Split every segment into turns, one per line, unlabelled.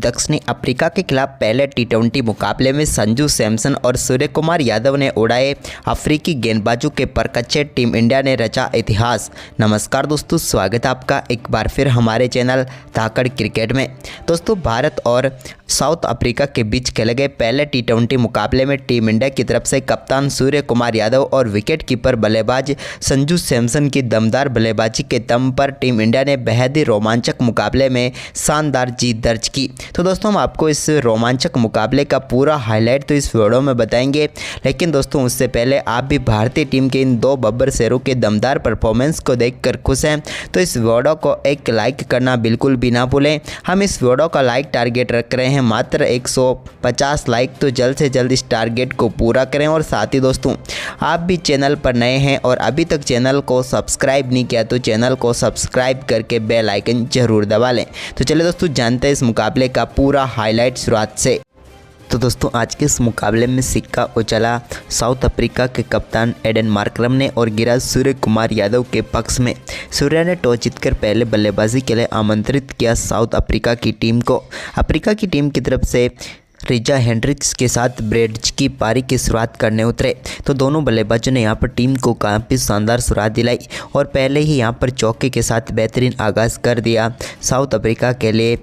दक्षिणी अफ्रीका के खिलाफ पहले टी20 मुकाबले में संजू सैमसन और सूर्य कुमार यादव ने उड़ाए अफ्रीकी गेंदबाजों के परकच्चे। टीम इंडिया ने रचा इतिहास। नमस्कार दोस्तों, स्वागत है आपका एक बार फिर हमारे चैनल धाकड़ क्रिकेट में। दोस्तों, भारत और साउथ अफ्रीका के बीच खेले गए पहले टी20 मुकाबले में टीम इंडिया की तरफ से कप्तान सूर्य कुमार यादव और विकेट कीपर बल्लेबाज संजू सैमसन की दमदार बल्लेबाजी के दम पर टीम इंडिया ने बेहद ही रोमांचक मुकाबले में शानदार जीत दर्ज की। तो दोस्तों, हम आपको इस रोमांचक मुकाबले का पूरा हाईलाइट तो इस वीडियो में बताएंगे, लेकिन दोस्तों उससे पहले आप भी भारतीय टीम के इन दो बब्बर शेरों के दमदार परफॉर्मेंस को देखकर खुश हैं तो इस वीडियो को एक लाइक करना बिल्कुल भी ना भूलें। हम इस वीडियो का लाइक टारगेट रख रहे हैं मात्र 150 लाइक, तो जल्द से जल्द इस टारगेट को पूरा करें। और साथ ही दोस्तों, आप भी चैनल पर नए हैं और अभी तक चैनल को सब्सक्राइब नहीं किया तो चैनल को सब्सक्राइब करके बेल आइकन जरूर दबा लें। तो चलिए दोस्तों, जानते हैं इस मुकाबले का पूरा हाईलाइट शुरुआत से। तो दोस्तों, आज के इस मुकाबले में सिक्का उछला साउथ अफ्रीका के कप्तान एडन मार्करम ने और गिरा सूर्य कुमार यादव के पक्ष में। सूर्य ने टॉस जीतकर पहले बल्लेबाजी के लिए आमंत्रित किया साउथ अफ्रीका की टीम को। अफ्रीका की टीम की तरफ से रिचा हेंड्रिक्स के साथ ब्रेड्ज की पारी की शुरुआत करने उतरे तो दोनों बल्लेबाजों ने यहां पर टीम को काफ़ी शानदार शुरुआत दिलाई और पहले ही यहां पर चौके के साथ बेहतरीन आगाज़ कर दिया साउथ अफ्रीका के लिए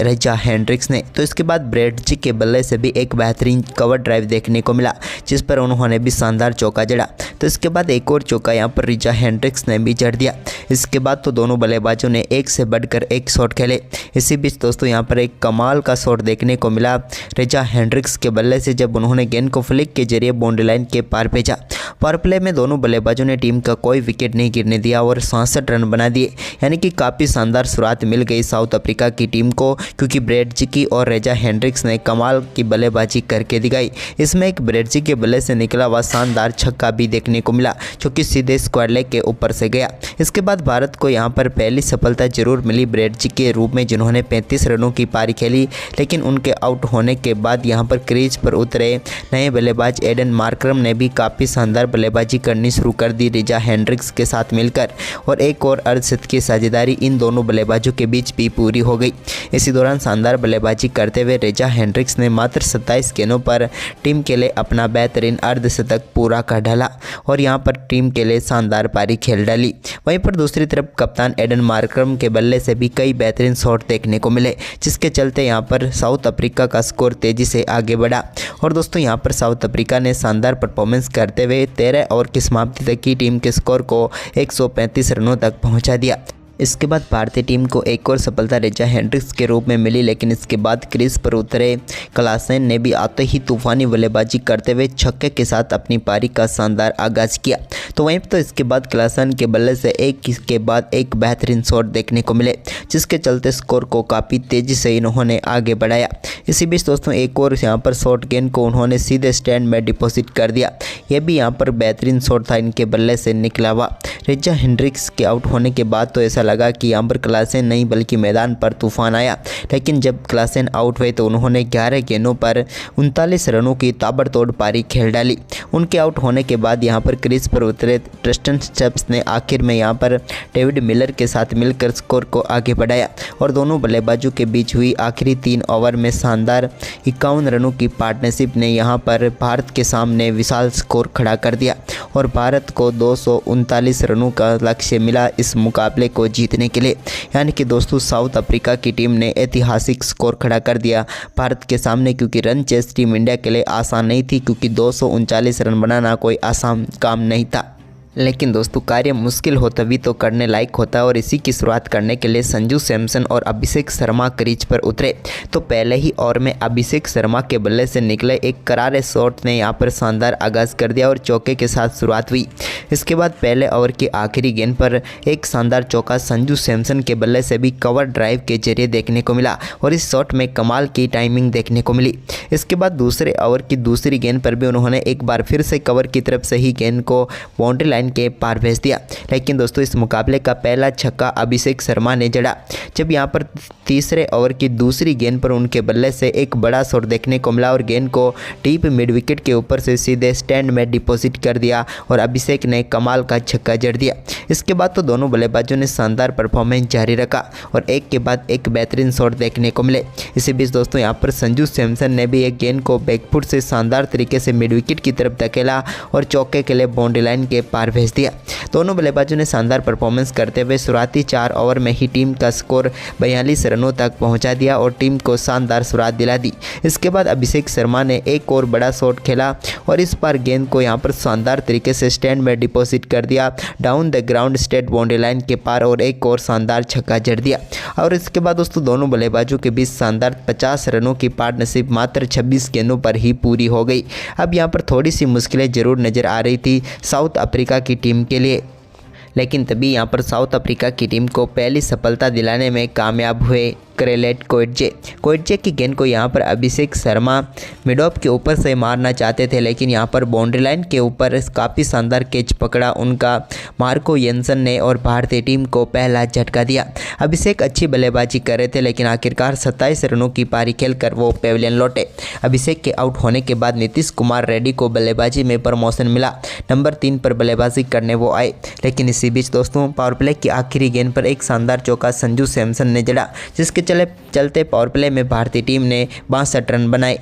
रिचा हेंड्रिक्स ने। तो इसके बाद ब्रेड्ज के बल्ले से भी एक बेहतरीन कवर ड्राइव देखने को मिला जिस पर उन्होंने भी शानदार चौका जड़ा। तो इसके बाद एक और चौका यहां पर रिचा हेंड्रिक्स ने भी जड़ दिया। इसके बाद तो दोनों बल्लेबाजों ने एक से बढ़कर एक शॉट खेले। इसी बीच दोस्तों, यहां पर एक कमाल का शॉट देखने को मिला रिचा हेंड्रिक्स के बल्ले से जब उन्होंने गेंद को फ्लिक के जरिए बाउंड्री लाइन के पार भेजा। पावर प्ले में दोनों बल्लेबाजों ने टीम का कोई विकेट नहीं गिरने दिया और 67 रन बना दिए, यानी कि काफ़ी शानदार शुरुआत मिल गई साउथ अफ्रीका की टीम को, क्योंकि ब्रेडजी और रिचा हेंड्रिक्स ने कमाल की बल्लेबाजी करके दिखाई। इसमें एक ब्रेडजी के बल्ले से निकला हुआ शानदार छक्का भी देखने को मिला जो कि सीधे स्क्वायर लेग के ऊपर से गया। इसके बाद भारत को यहाँ पर पहली सफलता जरूर मिली ब्रेडजी के रूप में, जिन्होंने 35 रनों की पारी खेली, लेकिन उनके आउट होने के बाद यहाँ पर क्रीज पर उतरे नए बल्लेबाज एडन मार्करम ने भी काफ़ी शानदार बल्लेबाजी करनी शुरू कर दी रिचा हेंड्रिक्स के साथ मिलकर, और एक और अर्धशतकीय साझेदारी इन दोनों बल्लेबाजों के बीच भी पूरी हो गई। इसी दौरान शानदार बल्लेबाजी करते हुए रिचा हेंड्रिक्स ने मात्र 27 गेंदों पर टीम के लिए अपना बेहतरीन अर्धशतक पूरा कर डाला और यहां पर टीम के लिए शानदार पारी खेल डाली। वहीं पर दूसरी तरफ कप्तान एडन मार्करम के बल्ले से भी कई बेहतरीन शॉट देखने को मिले, जिसके चलते यहां पर साउथ अफ्रीका का स्कोर तेजी से आगे बढ़ा। और दोस्तों, यहां पर साउथ अफ्रीका ने शानदार परफॉर्मेंस करते हुए 13 ओवर की समाप्ति तक की टीम के स्कोर को 135 रनों तक पहुंचा दिया। इसके बाद भारतीय टीम को एक और सफलता रिचा हेंड्रिक्स के रूप में मिली, लेकिन इसके बाद क्रीज पर उतरे क्लासेन ने भी आते ही तूफानी बल्लेबाजी करते हुए छक्के के साथ अपनी पारी का शानदार आगाज किया। तो वहीं तो इसके बाद क्लासेन के बल्ले से एक के बाद एक बेहतरीन शॉट देखने को मिले, जिसके चलते स्कोर को काफ़ी तेज़ी से इन्होंने आगे बढ़ाया। इसी बीच दोस्तों, एक और यहाँ पर शॉट गेंद को उन्होंने सीधे स्टैंड में डिपॉजिट कर दिया। यह भी यहाँ पर बेहतरीन शॉट था इनके बल्ले से निकला हुआ। रिचा हेंड्रिक्स के आउट होने के बाद तो ऐसा लगा कि यहाँ पर क्लासेन नहीं बल्कि मैदान पर तूफान आया, लेकिन जब क्लासेन आउट हुए तो उन्होंने 11 गेंदों पर 39 रनों की ताबड़तोड़ पारी खेल डाली। उनके आउट होने के बाद यहाँ पर क्रीज पर उतरे ट्रिस्टन स्टेप्स ने आखिर में यहाँ पर डेविड मिलर के साथ मिलकर स्कोर को आगे बढ़ाया और दोनों बल्लेबाजों के बीच हुई आखिरी 3 ओवर में शानदार 51 रनों की पार्टनरशिप ने यहाँ पर भारत के सामने विशाल स्कोर खड़ा कर दिया और भारत को 239 रनों का लक्ष्य मिला इस मुकाबले को जीतने के लिए। यानी कि दोस्तों, साउथ अफ्रीका की टीम ने ऐतिहासिक स्कोर खड़ा कर दिया भारत के सामने, क्योंकि रन चेस टीम इंडिया के लिए आसान नहीं थी, क्योंकि 239 रन बनाना कोई आसान काम नहीं था। लेकिन दोस्तों, कार्य मुश्किल हो तभी तो करने लायक होता है, और इसी की शुरुआत करने के लिए संजू सैमसन और अभिषेक शर्मा क्रीज पर उतरे। तो पहले ही ओवर में अभिषेक शर्मा के बल्ले से निकले एक करारे शॉट ने यहां पर शानदार आगाज़ कर दिया और चौके के साथ शुरुआत हुई। इसके बाद पहले ओवर की आखिरी गेंद पर एक शानदार चौका संजू सैमसन के बल्ले से भी कवर ड्राइव के जरिए देखने को मिला और इस शॉट में कमाल की टाइमिंग देखने को मिली। इसके बाद दूसरे ओवर की दूसरी गेंद पर भी उन्होंने एक बार फिर से कवर की तरफ से ही गेंद को बाउंड्री लाइन के पार भेज दिया। लेकिन दोस्तों इस मुकाबले का पहला छक्का अभिषेक शर्मा ने जड़ा, जब यहाँ पर तीसरे ओवर की दूसरी गेंद पर उनके बल्ले से एक बड़ा शॉट देखने को मिला और गेंद को डीप मिड विकेट के ऊपर से सीधे स्टैंड में डिपॉजिट कर दिया और अभिषेक ने कमाल का छक्का जड़ दिया। इसके बाद तो दोनों बल्लेबाजों ने शानदार परफॉर्मेंस जारी रखा और एक के बाद एक बेहतरीन शॉट देखने को मिले। इसी बीच दोस्तों यहाँ पर संजू सैमसन ने भी एक गेंद को बैकफुट से शानदार तरीके से मिड विकेट की तरफ धकेला और चौके के लिए बाउंड्री लाइन के पार भेज दिया। दोनों बल्लेबाजों ने शानदार परफॉर्मेंस करते हुए शुरुआती 4 ओवर में ही टीम का स्कोर 42 रनों तक पहुंचा दिया और टीम को शानदार शुरुआत दिला दी। इसके बाद अभिषेक शर्मा ने एक और बड़ा शॉट खेला और इस बार गेंद को यहां पर शानदार तरीके से स्टैंड में डिपॉजिट कर दिया down the ground straight boundary line के पार और एक और शानदार छक्का जड़ दिया। और इसके बाद दोस्तों दोनों बल्लेबाजों के बीच शानदार 50 रनों की पार्टनरशिप मात्र 26 गेंदों पर ही पूरी हो गई। अब यहां पर थोड़ी सी मुश्किलें जरूर नज़र आ रही थी साउथ अफ्रीका की टीम के लिए, लेकिन तभी यहां पर साउथ अफ्रीका की टीम को पहली सफलता दिलाने में कामयाब हुए क्रेलेट कोएट्जे की गेंद को यहां पर अभिषेक शर्मा मिड ऑफ के ऊपर से मारना चाहते थे, लेकिन यहां पर बाउंड्री लाइन के ऊपर काफ़ी शानदार कैच पकड़ा उनका मार्को येंसन ने और भारतीय टीम को पहला झटका दिया। अभिषेक अच्छी बल्लेबाजी कर रहे थे, लेकिन आखिरकार 27 रनों की पारी खेलकर वो पेविलियन लौटे। अभिषेक के आउट होने के बाद नीतीश कुमार रेड्डी को बल्लेबाजी में प्रमोशन मिला, नंबर 3 पर बल्लेबाजी करने वो आए। लेकिन इसी बीच दोस्तों पावर प्ले की आखिरी गेंद पर एक शानदार चौका संजू सैमसन ने जड़ा, जिसके चलते पावर प्ले में भारतीय टीम ने 62 रन बनाए।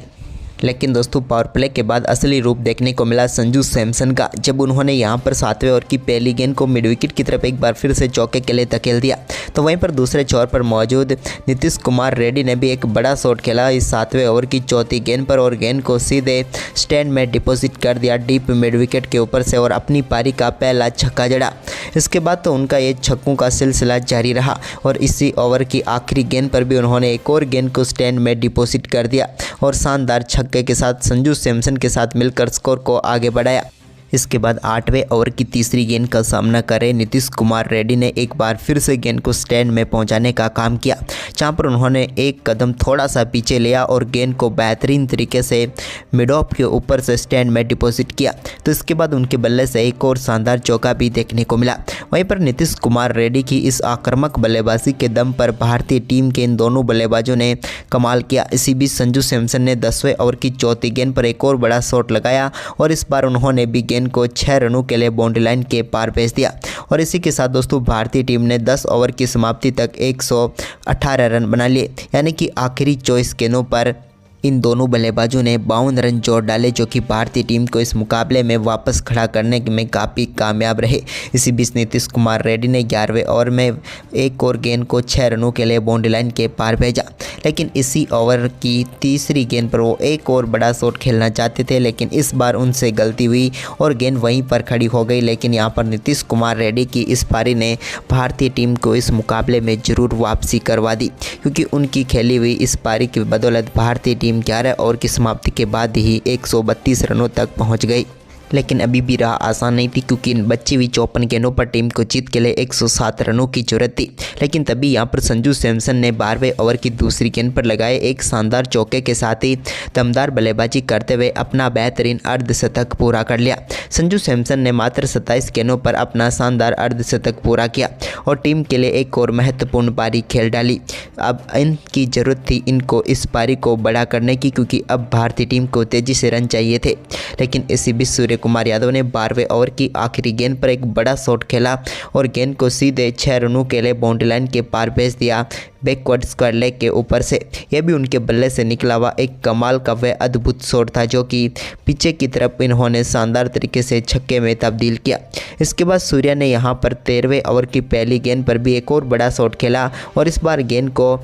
लेकिन दोस्तों पावर प्ले के बाद असली रूप देखने को मिला संजू सैमसन का, जब उन्होंने यहां पर 7वें ओवर की पहली गेंद को मिड विकेट की तरफ एक बार फिर से चौके के लिए धकेल दिया। तो वहीं पर दूसरे छोर पर मौजूद नीतीश कुमार रेड्डी ने भी एक बड़ा शॉट खेला इस 7वें ओवर की चौथी गेंद पर और गेंद को सीधे स्टैंड में डिपॉजिट कर दिया डीप मिड विकेट के ऊपर से और अपनी पारी का पहला छक्का जड़ा। इसके बाद तो उनका ये छक्कों का सिलसिला जारी रहा और इसी ओवर की आखिरी गेंद पर भी उन्होंने एक और गेंद को स्टैंड में डिपॉजिट कर दिया और शानदार छक्के के साथ संजू सैमसन के साथ मिलकर स्कोर को आगे बढ़ाया। इसके बाद 8वें ओवर की तीसरी गेंद का सामना करे नीतीश कुमार रेड्डी ने एक बार फिर से गेंद को स्टैंड में पहुंचाने का काम किया, जहां पर उन्होंने एक कदम थोड़ा सा पीछे लिया और गेंद को बेहतरीन तरीके से मिड ऑफ के ऊपर से स्टैंड में डिपॉजिट किया। तो इसके बाद उनके बल्ले से एक और शानदार चौका भी देखने को मिला। वहीं पर नीतीश कुमार रेड्डी की इस आक्रामक बल्लेबाजी के दम पर भारतीय टीम के इन दोनों बल्लेबाजों ने कमाल किया। इसी बीच संजू सैमसन ने 10वें ओवर की चौथी गेंद पर एक और बड़ा शॉट लगाया और इस बार उन्होंने भी गेंद को 6 रनों के लिए बाउंड्री लाइन के पार भेज दिया। और इसी के साथ दोस्तों भारतीय टीम ने 10 ओवर की समाप्ति तक 118 रन बना लिए, यानी कि आखिरी 24 गेंदों पर इन दोनों बल्लेबाजों ने 52 रन जोड़ डाले, जो कि भारतीय टीम को इस मुकाबले में वापस खड़ा करने में काफ़ी कामयाब रहे। इसी बीच नीतीश कुमार रेड्डी ने 11वें ओवर में एक और गेंद को 6 रनों के लिए बाउंड्री लाइन के पार भेजा, लेकिन इसी ओवर की तीसरी गेंद पर वो एक और बड़ा शॉट खेलना चाहते थे, लेकिन इस बार उनसे गलती हुई और गेंद वहीं पर खड़ी हो गई। लेकिन यहाँ पर नीतीश कुमार रेड्डी की इस पारी ने भारतीय टीम को इस मुकाबले में ज़रूर वापसी करवा दी, क्योंकि उनकी खेली हुई इस पारी की बदौलत भारतीय टीम 11 ओवर की समाप्ति के बाद ही 132 रनों तक पहुंच गई। लेकिन अभी भी राह आसान नहीं थी, क्योंकि इन बची हुई 54 गेंदों पर टीम को जीत के लिए 107 रनों की जरूरत थी। लेकिन तभी यहां पर संजू सैमसन ने 12वें ओवर की दूसरी गेंद पर लगाए एक शानदार चौके के साथ ही दमदार बल्लेबाजी करते हुए अपना बेहतरीन अर्धशतक पूरा कर लिया। संजू सैमसन ने मात्र 27 गेंदों पर अपना शानदार अर्धशतक पूरा किया और टीम के लिए एक और महत्वपूर्ण पारी खेल डाली। अब इनकी ज़रूरत थी इनको इस पारी को बड़ा करने की, क्योंकि अब भारतीय टीम को तेज़ी से रन चाहिए थे। लेकिन इसी बीच सूर्य कुमार यादव ने 12वें ओवर की आखिरी गेंद पर एक बड़ा शॉट खेला और गेंद को सीधे 6 रनों के लिए बाउंड्री लाइन के पार भेज दिया बैकवर्ड स्क्वायर लेग के ऊपर से। यह भी उनके बल्ले से निकला हुआ एक कमाल का वह अद्भुत शॉट था, जो कि पीछे की तरफ इन्होंने शानदार तरीके से छक्के में तब्दील किया। इसके बाद सूर्या ने यहां पर 13वें ओवर की पहली गेंद पर भी एक और बड़ा शॉट खेला और इस बार गेंद को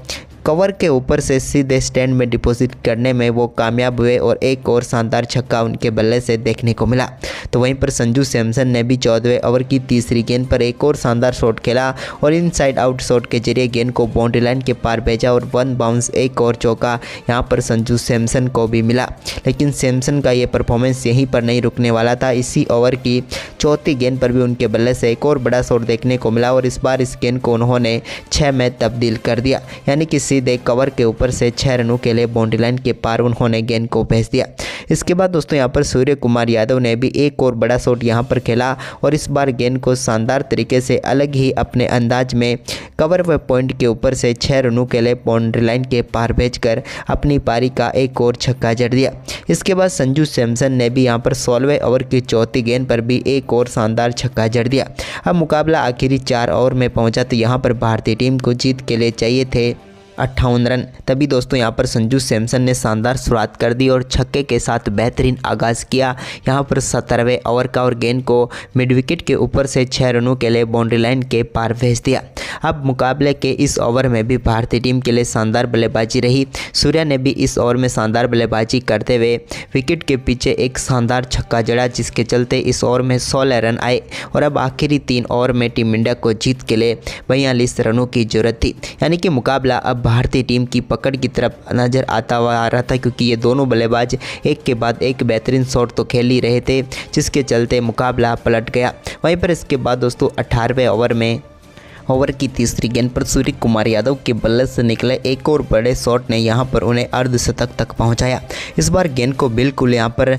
कवर के ऊपर से सीधे स्टैंड में डिपॉजिट करने में वो कामयाब हुए और एक और शानदार छक्का उनके बल्ले से देखने को मिला। तो वहीं पर संजू सैमसन ने भी 14वें ओवर की तीसरी गेंद पर एक और शानदार शॉट खेला और इनसाइड आउट शॉट के जरिए गेंद को बाउंड्री लाइन के पार भेजा और 1 बाउंस एक और चौका यहां पर संजू सैमसन को भी मिला। लेकिन सैमसन का ये परफॉर्मेंस यहीं पर नहीं रुकने वाला था। इसी ओवर की चौथी गेंद पर भी उनके बल्ले से एक और बड़ा शॉट देखने को मिला और इस बार इस गेंद को उन्होंने 6 में तब्दील कर दिया, यानी कि सीधे कवर के ऊपर से 6 रनों के लिए बाउंड्री लाइन के पार उन्होंने गेंद को भेज दिया। इसके बाद दोस्तों यहाँ पर सूर्य कुमार यादव ने भी एक और बड़ा शॉट यहाँ पर खेला और इस बार गेंद को शानदार तरीके से अलग ही अपने अंदाज में कवर व पॉइंट के ऊपर से 6 रनों के लिए बाउंड्री लाइन के पार भेजकर अपनी पारी का एक और छक्का जड़ दिया। इसके बाद संजू सैमसन ने भी यहाँ पर 16वें ओवर की चौथी गेंद पर भी एक और शानदार छक्का जड़ दिया। अब मुकाबला आखिरी 4 ओवर में पहुंचा तो यहाँ पर भारतीय टीम को जीत के लिए चाहिए थे 58 रन। तभी दोस्तों यहाँ पर संजू सैमसन ने शानदार शुरुआत कर दी और छक्के के साथ बेहतरीन आगाज़ किया यहाँ पर 17वें ओवर का और गेंद को मिड विकेट के ऊपर से 6 रनों के लिए बाउंड्री लाइन के पार भेज दिया। अब मुकाबले के इस ओवर में भी भारतीय टीम के लिए शानदार बल्लेबाजी रही। सूर्या ने भी इस ओवर में शानदार बल्लेबाजी करते हुए विकेट के पीछे एक शानदार छक्का जड़ा, जिसके चलते इस ओवर में 16 रन आए और अब आखिरी 3 ओवर में टीम इंडिया को जीत के लिए 42 रनों की जरूरत थी। यानी कि मुकाबला अब भारतीय टीम की पकड़ की तरफ नज़र आता हुआ आ रहा था, क्योंकि ये दोनों बल्लेबाज एक के बाद एक बेहतरीन शॉट तो खेल ही रहे थे, जिसके चलते मुकाबला पलट गया। वहीं पर इसके बाद दोस्तों 18वें ओवर की तीसरी गेंद पर सूर्य कुमार यादव के बल्ले से निकले एक और बड़े शॉट ने यहां पर उन्हें अर्धशतक तक पहुंचाया। इस बार गेंद को बिल्कुल यहां पर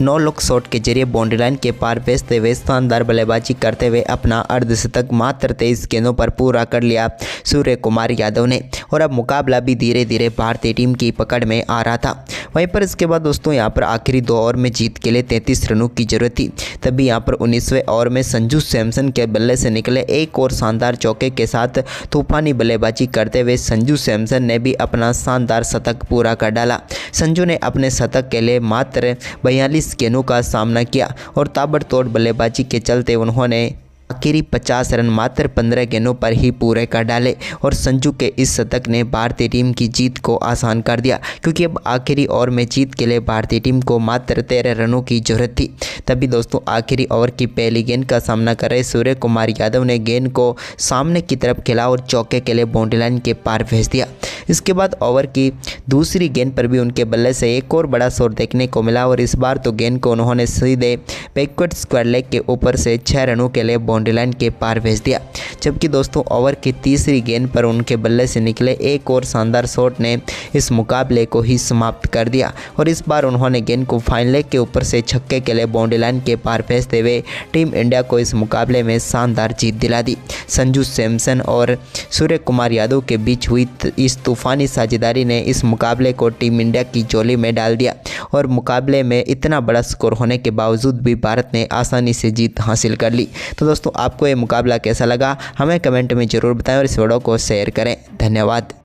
9 लुक शॉट के जरिए बाउंड्री लाइन के पार भेजते हुए शानदार बल्लेबाजी करते हुए अपना अर्धशतक मात्र 23 गेंदों पर पूरा कर लिया सूर्य कुमार यादव ने और अब मुकाबला भी धीरे धीरे भारतीय टीम की पकड़ में आ रहा था। वहीं पर इसके बाद दोस्तों यहाँ पर आखिरी 2 ओवर में जीत के लिए 33 रनों की जरूरत थी। तभी यहाँ पर 19वें ओवर में संजू सैमसन के बल्ले से निकले एक और शानदार चौके के साथ तूफानी बल्लेबाजी करते हुए संजू सैमसन ने भी अपना शानदार शतक पूरा कर डाला। संजू ने अपने शतक के लिए मात्र 42 गेंदों का सामना किया और ताबड़तोड़ बल्लेबाजी के चलते उन्होंने आखिरी 50 रन मात्र 15 गेंदों पर ही पूरे कर डाले और संजू के इस शतक ने भारतीय टीम की जीत को आसान कर दिया, क्योंकि अब आखिरी ओवर में जीत के लिए भारतीय टीम को मात्र 13 रनों की जरूरत थी। तभी दोस्तों आखिरी ओवर की पहली गेंद का सामना कर रहे सूर्य कुमार यादव ने गेंद को सामने की तरफ खेला और चौके के लिए बाउंड्री लाइन के पार भेज दिया। इसके बाद ओवर की दूसरी गेंद पर भी उनके बल्ले से एक और बड़ा शॉट देखने को मिला और इस बार तो गेंद को उन्होंने सीधे बैकवर्ड स्क्वायर लेग के ऊपर से 6 रनों के लिए बाउंड्री लाइन के पार भेज दिया। जबकि दोस्तों ओवर की तीसरी गेंद पर उनके बल्ले से निकले एक और शानदार शॉट ने इस मुकाबले को ही समाप्त कर दिया और इस बार उन्होंने गेंद को फाइन लेग के ऊपर से छक्के के लिए बाउंड्री लाइन के पार भेजते हुए टीम इंडिया को इस मुकाबले में शानदार जीत दिला दी। संजू सैमसन और सूर्य कुमार यादव के बीच हुई इस तूफानी साझेदारी ने इस मुकाबले को टीम इंडिया की झोली में डाल दिया और मुकाबले में इतना बड़ा स्कोर होने के बावजूद भी भारत ने आसानी से जीत हासिल कर ली। तो दोस्तों आपको ये मुकाबला कैसा लगा हमें कमेंट में ज़रूर बताएं और इस वीडियो को शेयर करें। धन्यवाद।